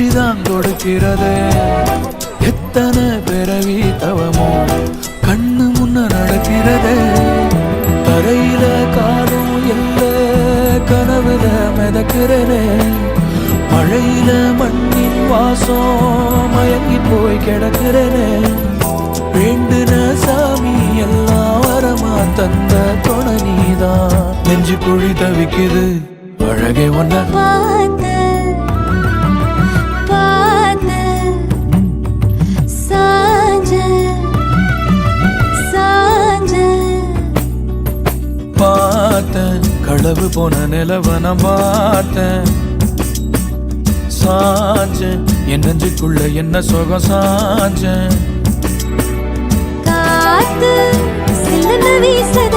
பிச்சுதான் கொடுக்கிறது. எத்தனை பிறவி தவமோ கண்ணு முன்ன நடக்கிறது. தரையில காலும் இல்ல கனவுல மிதக்கிறனே. மழையில மண்ணின் வாசம் மயங்கி போய் கிடக்கிறனே. வேண்டுன சாமி எல்லாம் வரமா தந்த துணை நீதான். நெஞ்சு குழி தவிக்குது அழகே ஒன்ன பார்த்தேன். களவு போன நிலவன பார்த்தேன். சாஞ்சேன் என் நெஞ்சுக்குள்ள என்ன சுகம் சாஞ்சேன். காத்து சிலன வீசத